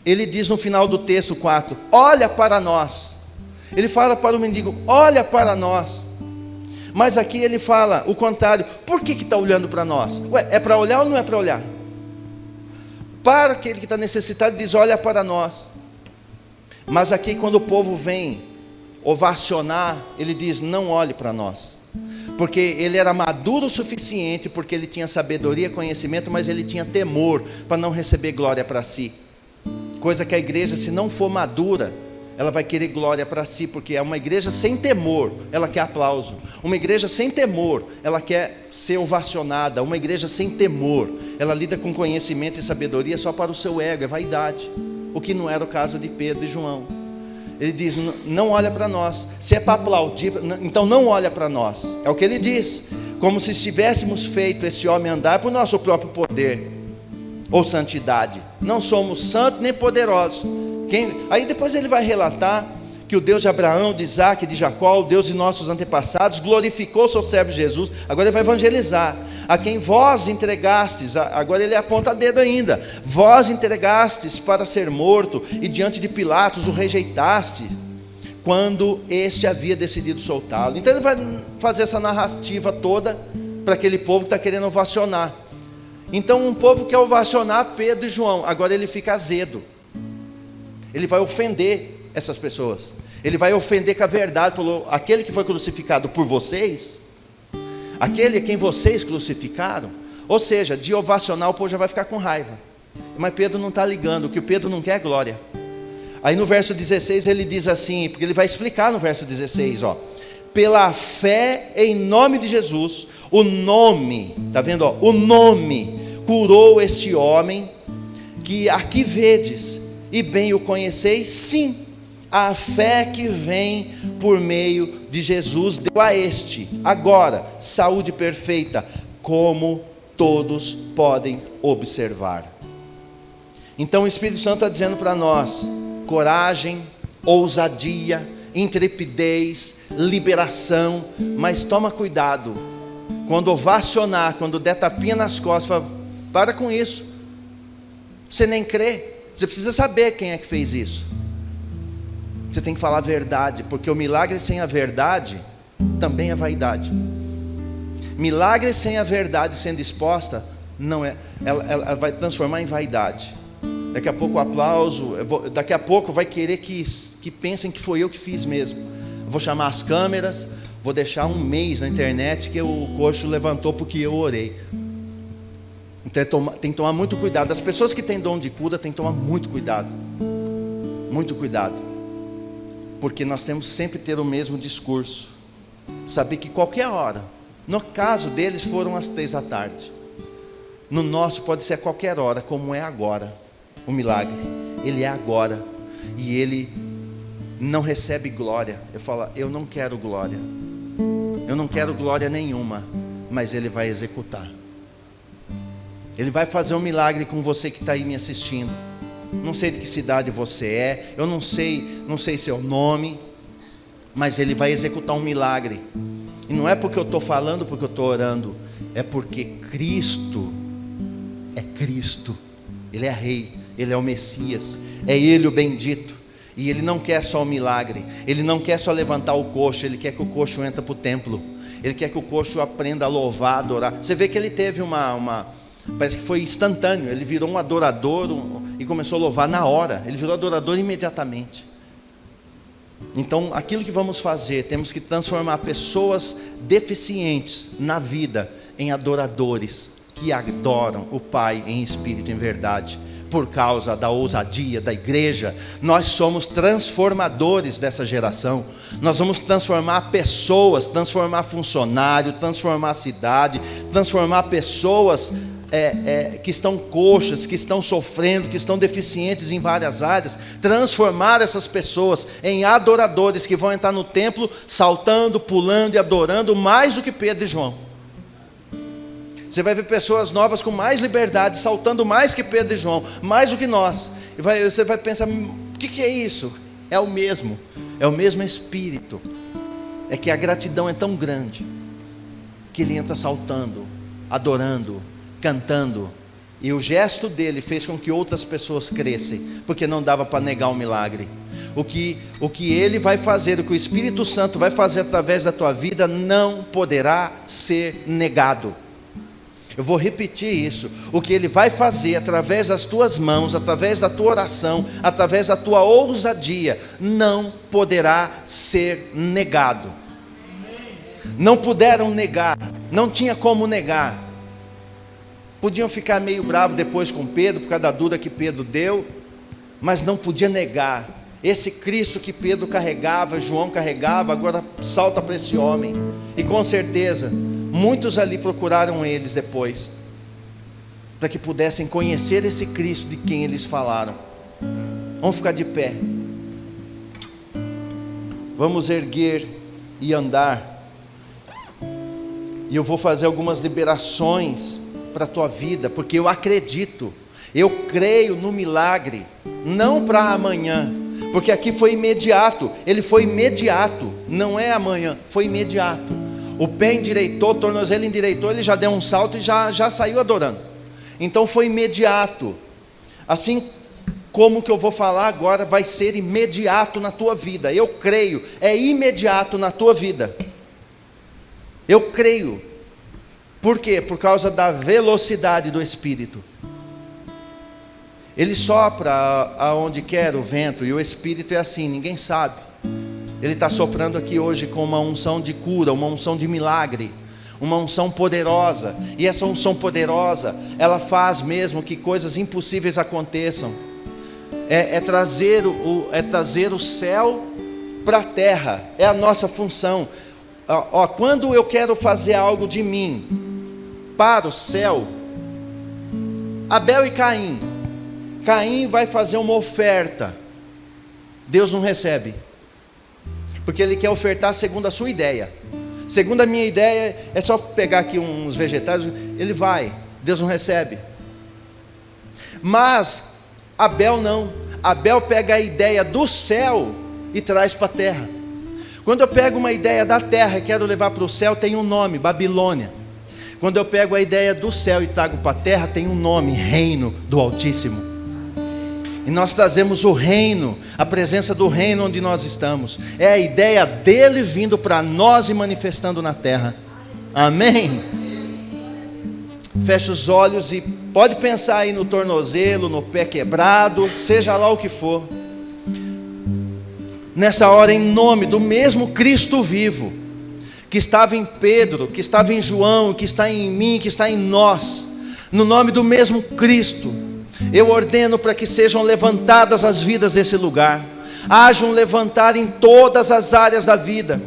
A: Ele diz no final do texto 4, olha para nós. Ele fala para o mendigo, olha para nós. Mas aqui ele fala o contrário. Por que está olhando para nós? Ué, é para olhar ou não é para olhar? Para aquele que está necessitado, diz, olha para nós. Mas aqui quando o povo vem ovacionar, ele diz, não olhe para nós. Porque ele era maduro o suficiente, porque ele tinha sabedoria, conhecimento, mas ele tinha temor para não receber glória para si. Coisa que a igreja, se não for madura, ela vai querer glória para si, porque é uma igreja sem temor, ela quer aplauso. Uma igreja sem temor, ela quer ser ovacionada. Uma igreja sem temor, ela lida com conhecimento e sabedoria só para o seu ego, é vaidade. O que não era o caso de Pedro e João. Ele diz, não olha para nós. Se é para aplaudir, então não olha para nós. É o que ele diz, como se estivéssemos feito esse homem andar por nosso próprio poder ou santidade. Não somos santos nem poderosos. Aí depois ele vai relatar que o Deus de Abraão, de Isaac, de Jacó, o Deus de nossos antepassados, glorificou seu servo Jesus. Agora ele vai evangelizar. A quem vós entregastes, agora ele aponta dedo ainda. Vós entregastes para ser morto, e diante de Pilatos o rejeitaste, quando este havia decidido soltá-lo. Então ele vai fazer essa narrativa toda para aquele povo que está querendo ovacionar. Então um povo quer ovacionar Pedro e João. Agora ele fica azedo. Ele vai ofender essas pessoas. Ele vai ofender com a verdade. Falou, aquele que foi crucificado por vocês, aquele a quem vocês crucificaram. Ou seja, de ovacionar o povo já vai ficar com raiva. Mas Pedro não está ligando, o que o Pedro não quer é glória. Aí no verso 16 ele diz assim, porque ele vai explicar no verso 16, pela fé em nome de Jesus, o nome, está vendo? O nome curou este homem, que aqui vedes, e bem o conheceis. Sim, a fé que vem por meio de Jesus deu a este, agora, saúde perfeita, como todos podem observar. Então o Espírito Santo está dizendo para nós, coragem, ousadia, intrepidez, liberação, mas toma cuidado, quando ovacionar, quando der tapinha nas costas, fala, para com isso, você nem crê. Você precisa saber quem é que fez isso. Você tem que falar a verdade, porque o milagre sem a verdade também é vaidade. Milagre sem a verdade sendo exposta, não é, ela vai transformar em vaidade. Daqui a pouco o aplauso, daqui a pouco vai querer que pensem que foi eu que fiz mesmo. Eu vou chamar as câmeras, vou deixar um mês na internet que o coxo levantou porque eu orei. Então tem que tomar muito cuidado. As pessoas que têm dom de cura têm que tomar muito cuidado. Muito cuidado. Porque nós temos sempre que ter o mesmo discurso. Saber que qualquer hora, no caso deles foram às 3 da tarde. No nosso pode ser a qualquer hora, como é agora. O milagre, ele é agora. E ele não recebe glória. Eu falo, eu não quero glória. Eu não quero glória nenhuma. Mas ele vai executar. Ele vai fazer um milagre com você que está aí me assistindo. Não sei de que cidade você é. Eu não sei seu nome. Mas ele vai executar um milagre. E não é porque eu estou falando, porque eu estou orando. É porque Cristo é Cristo. Ele é Rei. Ele é o Messias. É Ele o bendito. E Ele não quer só o milagre. Ele não quer só levantar o coxo. Ele quer que o coxo entre para o templo. Ele quer que o coxo aprenda a louvar, adorar. Você vê que ele teve parece que foi instantâneo. Ele virou um adorador e começou a louvar na hora. Ele virou adorador imediatamente. Então, aquilo que vamos fazer, temos que transformar pessoas deficientes na vida em adoradores que adoram o Pai em espírito e em verdade. Por causa da ousadia da igreja, nós somos transformadores dessa geração. Nós vamos transformar pessoas, transformar funcionário, transformar cidade, transformar pessoas que estão coxas, que estão sofrendo, que estão deficientes em várias áreas. Transformar essas pessoas em adoradores que vão entrar no templo saltando, pulando e adorando mais do que Pedro e João. Você vai ver pessoas novas com mais liberdade, saltando mais que Pedro e João, mais do que nós. E você vai pensar, o que é isso? É o mesmo Espírito. É que a gratidão é tão grande, que ele entra saltando, adorando, cantando. E o gesto dele fez com que outras pessoas crescem, porque não dava para negar um milagre. O que ele vai fazer, o que o Espírito Santo vai fazer através da tua vida, não poderá ser negado. Eu vou repetir isso. O que ele vai fazer através das tuas mãos, através da tua oração, através da tua ousadia, não poderá ser negado. Não puderam negar, não tinha como negar. Podiam ficar meio bravos depois com Pedro, por causa da dúvida que Pedro deu, mas não podia negar. Esse Cristo que Pedro carregava, João carregava, agora salta para esse homem. E com certeza muitos ali procuraram eles depois, para que pudessem conhecer esse Cristo de quem eles falaram. Vamos ficar de pé. Vamos erguer e andar. E eu vou fazer algumas liberações para a tua vida, porque eu acredito, eu creio no milagre, não para amanhã, porque aqui foi imediato, ele foi imediato, não é amanhã, foi imediato. O pé endireitou, o tornozelo endireitou, ele já deu um salto e já saiu adorando. Então foi imediato. Assim como o que eu vou falar agora vai ser imediato na tua vida. Eu creio, é imediato na tua vida. Eu creio. Por quê? Por causa da velocidade do Espírito. Ele sopra aonde quer o vento, e o Espírito é assim, ninguém sabe. Ele está soprando aqui hoje com uma unção de cura, uma unção de milagre, uma unção poderosa. E essa unção poderosa, ela faz mesmo que coisas impossíveis aconteçam. É trazer o céu para a terra, é a nossa função. Quando eu quero fazer algo de mim para o céu, Abel e Caim vai fazer uma oferta, Deus não recebe, porque ele quer ofertar segundo a sua ideia. Segundo a minha ideia, é só pegar aqui uns vegetais, ele vai, Deus não recebe. Mas Abel não, Abel pega a ideia do céu e traz para a terra. Quando eu pego uma ideia da terra e quero levar para o céu, tem um nome, Babilônia. Quando eu pego a ideia do céu e trago para a terra, tem um nome, Reino do Altíssimo. E nós trazemos o reino, a presença do reino onde nós estamos. É a ideia dele vindo para nós e manifestando na terra. Amém? Feche os olhos e pode pensar aí no tornozelo, no pé quebrado, seja lá o que for. Nessa hora, em nome do mesmo Cristo vivo, que estava em Pedro, que estava em João, que está em mim, que está em nós, no nome do mesmo Cristo, eu ordeno para que sejam levantadas as vidas desse lugar, haja um levantar em todas as áreas da vida.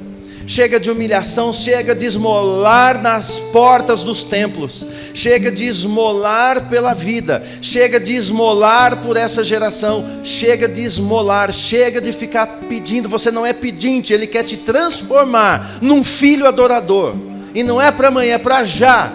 A: Chega de humilhação, chega de esmolar nas portas dos templos, chega de esmolar pela vida, chega de esmolar por essa geração, chega de esmolar, chega de ficar pedindo. Você não é pedinte, Ele quer te transformar num filho adorador, e não é para amanhã, é para já,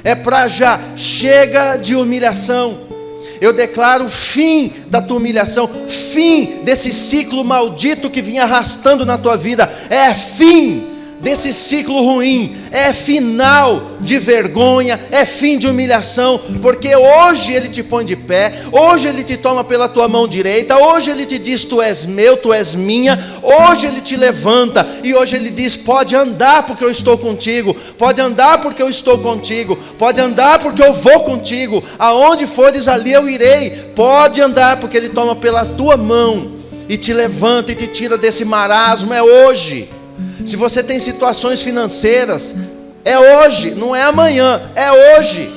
A: é para já. Chega de humilhação. Eu declaro o fim da tua humilhação, fim desse ciclo maldito que vinha arrastando na tua vida, é fim desse ciclo ruim, é final de vergonha, é fim de humilhação, porque hoje Ele te põe de pé, hoje Ele te toma pela tua mão direita, hoje Ele te diz: tu és meu, tu és minha, hoje Ele te levanta, e hoje Ele diz: pode andar porque eu estou contigo, pode andar porque eu estou contigo, pode andar porque eu vou contigo, aonde fores ali eu irei, pode andar, porque Ele toma pela tua mão, e te levanta e te tira desse marasmo, é hoje. Se você tem situações financeiras, é hoje, não é amanhã, é hoje.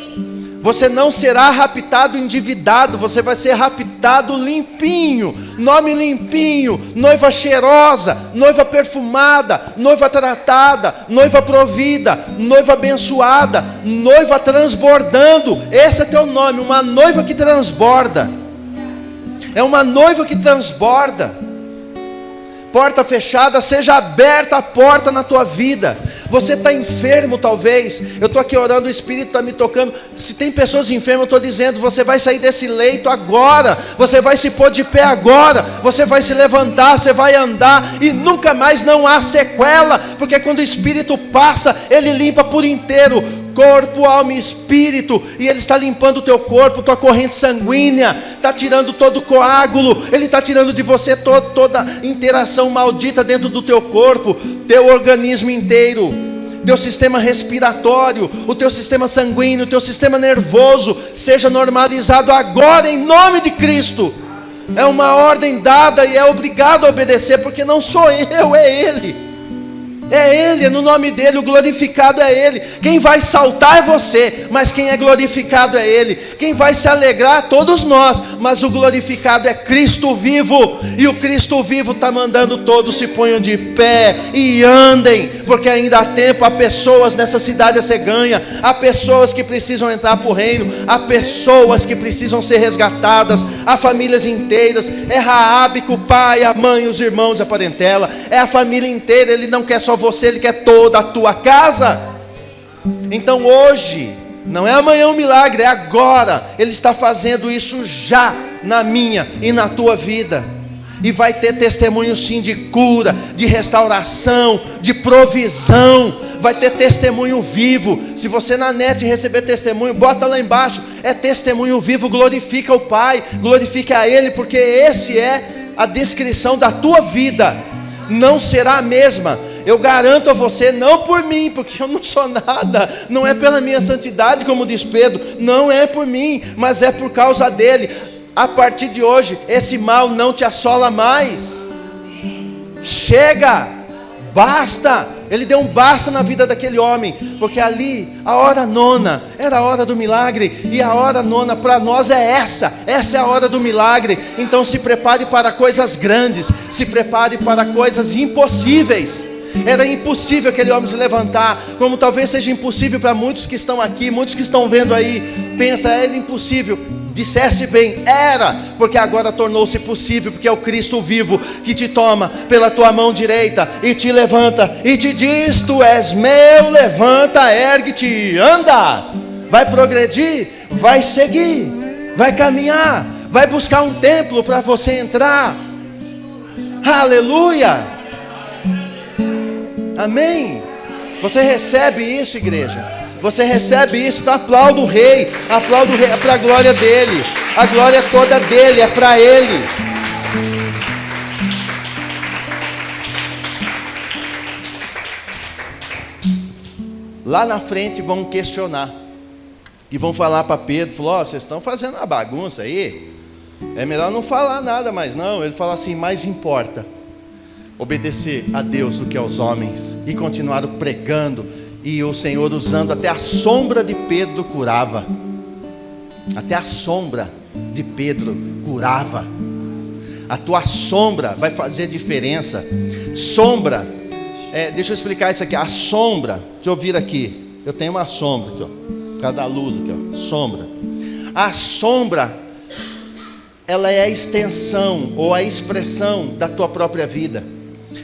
A: Você não será raptado endividado, você vai ser raptado limpinho, nome limpinho, noiva cheirosa, noiva perfumada, noiva tratada, noiva provida, noiva abençoada, noiva transbordando. Esse é teu nome, uma noiva que transborda. É uma noiva que transborda. Porta fechada, seja aberta a porta na tua vida. Você está enfermo talvez, eu estou aqui orando, o Espírito está me tocando. Se tem pessoas enfermas, eu estou dizendo: você vai sair desse leito agora, você vai se pôr de pé agora, você vai se levantar, você vai andar, e nunca mais não há sequela, porque quando o Espírito passa, Ele limpa por inteiro, corpo, alma e espírito, e Ele está limpando o teu corpo, tua corrente sanguínea, está tirando todo o coágulo, Ele está tirando de você toda interação maldita dentro do teu corpo, teu organismo inteiro, teu sistema respiratório, o teu sistema sanguíneo, o teu sistema nervoso, seja normalizado agora em nome de Cristo. É uma ordem dada e é obrigado a obedecer, porque não sou eu, é Ele. É Ele, é no nome dEle, o glorificado é Ele. Quem vai saltar é você, mas quem é glorificado é Ele. Quem vai se alegrar, todos nós, mas o glorificado é Cristo vivo. E o Cristo vivo está mandando todos se ponham de pé e andem, porque ainda há tempo. Há pessoas nessa cidade a ser ganha, há pessoas que precisam entrar para o reino, há pessoas que precisam ser resgatadas, há famílias inteiras. É Raabe com o pai, a mãe, os irmãos, a parentela, é a família inteira. Ele não quer só você, Ele quer toda a tua casa. Então hoje, não é amanhã um milagre, é agora. Ele está fazendo isso já na minha e na tua vida. E vai ter testemunho sim de cura, de restauração, de provisão. Vai ter testemunho vivo. Se você na net receber testemunho, bota lá embaixo, é testemunho vivo. Glorifica o Pai, glorifica a Ele, porque esse é a descrição da tua vida. Não será a mesma. Eu garanto a você, não por mim, porque eu não sou nada, não é pela minha santidade, como diz Pedro, não é por mim, mas é por causa dele. A partir de hoje, esse mal não te assola mais. Chega, basta. Ele deu um basta na vida daquele homem, porque ali, a hora nona, era a hora do milagre, e a hora nona para nós é essa é a hora do milagre. Então se prepare para coisas grandes, se prepare para coisas impossíveis. Era impossível aquele homem se levantar, como talvez seja impossível para muitos que estão aqui, muitos que estão vendo aí, pensa, era impossível. Disseste bem, era, porque agora tornou-se possível, porque é o Cristo vivo que te toma pela tua mão direita e te levanta e te diz: tu és meu, levanta, ergue-te, anda. Vai progredir, vai seguir, vai caminhar, vai buscar um templo para você entrar. Aleluia. Amém. Você recebe isso, igreja? Você recebe isso? Então aplauda o rei, é para a glória dele. A glória toda dele, é para ele. lá na frente vão questionar. E vão falar para Pedro, falou, vocês estão fazendo uma bagunça aí. É melhor não falar nada mais não. Ele fala assim, mais importa obedecer a Deus do que aos homens. E continuaram pregando. E o Senhor usando, até a sombra de Pedro curava. Até a sombra de Pedro curava. A tua sombra vai fazer diferença. Sombra, deixa eu explicar isso aqui. A sombra, deixa eu vir aqui. Eu tenho uma sombra aqui, ó, por causa da luz aqui, ó. Sombra. A sombra, ela é a extensão ou a expressão da tua própria vida.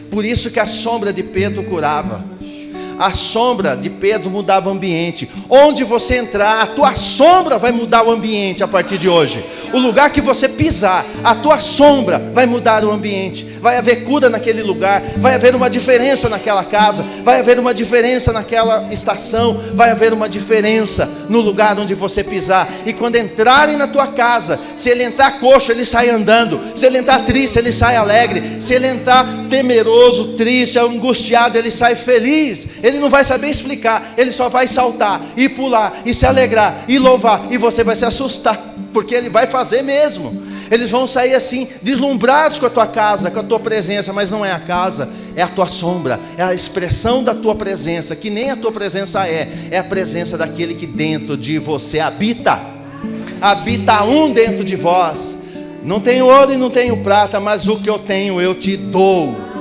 A: Por isso que a sombra de Pedro curava. A sombra de Pedro mudava o ambiente. Onde você entrar, a tua sombra vai mudar o ambiente a partir de hoje. O lugar que você pisar, a tua sombra vai mudar o ambiente. Vai haver cura naquele lugar. Vai haver uma diferença naquela casa. Vai haver uma diferença naquela estação. Vai haver uma diferença no lugar onde você pisar. E quando entrarem na tua casa, se ele entrar coxo, ele sai andando. Se ele entrar triste, ele sai alegre. Se ele entrar temeroso, triste, angustiado, ele sai feliz. Ele não vai saber explicar, ele só vai saltar e pular e se alegrar e louvar, e você vai se assustar, porque ele vai fazer mesmo. Eles vão sair assim, deslumbrados com a tua casa, com a tua presença, mas não é a casa, é a tua sombra, é a expressão da tua presença, que nem a tua presença é a presença daquele que dentro de você habita um dentro de vós. Não tenho ouro e não tenho prata, mas o que eu tenho eu te dou.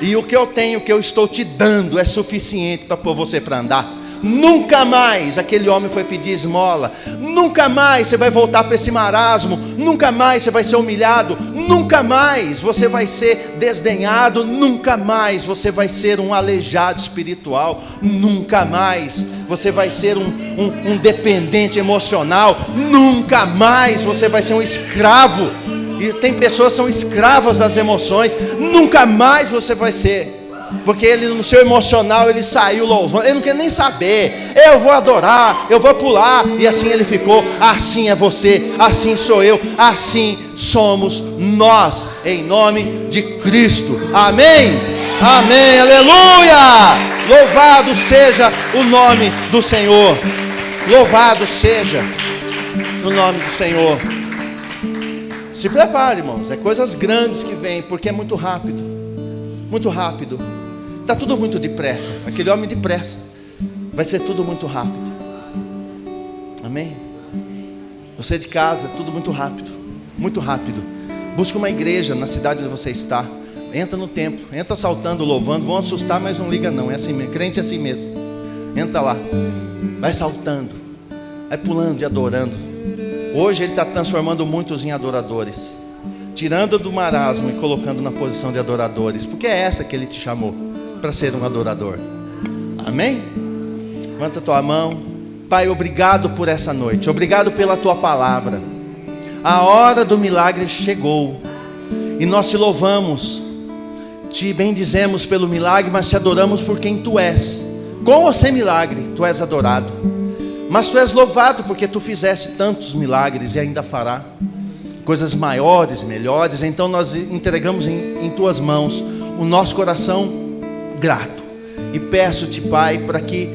A: E o que eu tenho, o que eu estou te dando é suficiente para pôr você para andar. Nunca mais aquele homem foi pedir esmola. Nunca mais você vai voltar para esse marasmo. Nunca mais você vai ser humilhado. Nunca mais você vai ser desdenhado. Nunca mais você vai ser um aleijado espiritual. Nunca mais você vai ser um dependente emocional. Nunca mais você vai ser um escravo. E tem pessoas que são escravas das emoções. Nunca mais você vai ser. Porque ele no seu emocional ele saiu louvando. Ele não quer nem saber. Eu vou adorar, eu vou pular. E assim ele ficou. Assim é você, assim sou eu, assim somos nós, em nome de Cristo. Amém, amém, aleluia. Louvado seja o nome do Senhor. Louvado seja o nome do Senhor. Se prepare, irmãos, é coisas grandes que vêm, porque é muito rápido. Muito rápido. Está tudo muito depressa. Aquele homem depressa. Vai ser tudo muito rápido. Amém? Você de casa, tudo muito rápido. Muito rápido. Busca uma igreja na cidade onde você está. Entra no templo. Entra saltando, louvando. Vão assustar, mas não liga não. É assim mesmo. Crente é assim mesmo. Entra lá. Vai saltando. Vai pulando e adorando. Hoje ele está transformando muitos em adoradores. Tirando do marasmo e colocando na posição de adoradores. Porque é essa que ele te chamou. Para ser um adorador. Amém? Levanta a tua mão. Pai, obrigado por essa noite. Obrigado pela tua palavra. A hora do milagre chegou. E nós te louvamos. Te bendizemos pelo milagre, mas te adoramos por quem tu és. Com ou sem milagre, tu és adorado. Mas tu és louvado porque tu fizeste tantos milagres e ainda fará coisas maiores, melhores. Então nós entregamos em tuas mãos o nosso coração grato. E peço-te, Pai, para que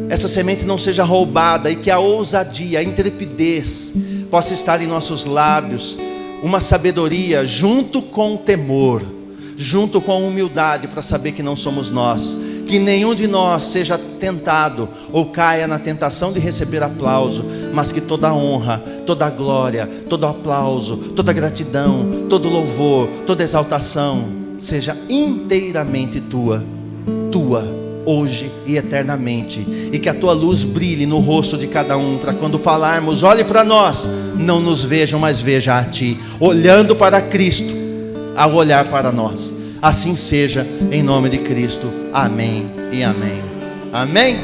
A: essa semente não seja roubada e que a ousadia, a intrepidez possa estar em nossos lábios. Uma sabedoria junto com o temor, junto com a humildade, para saber que não somos nós. Que nenhum de nós seja tentado ou caia na tentação de receber aplauso, mas que toda honra, toda glória, todo aplauso, toda gratidão, todo louvor, toda exaltação seja inteiramente tua, hoje e eternamente. E que a tua luz brilhe no rosto de cada um, para quando falarmos, olhe para nós, não nos vejam, mas veja a ti, olhando para Cristo, ao olhar para nós. Assim seja, em nome de Cristo. Amém e amém. Amém.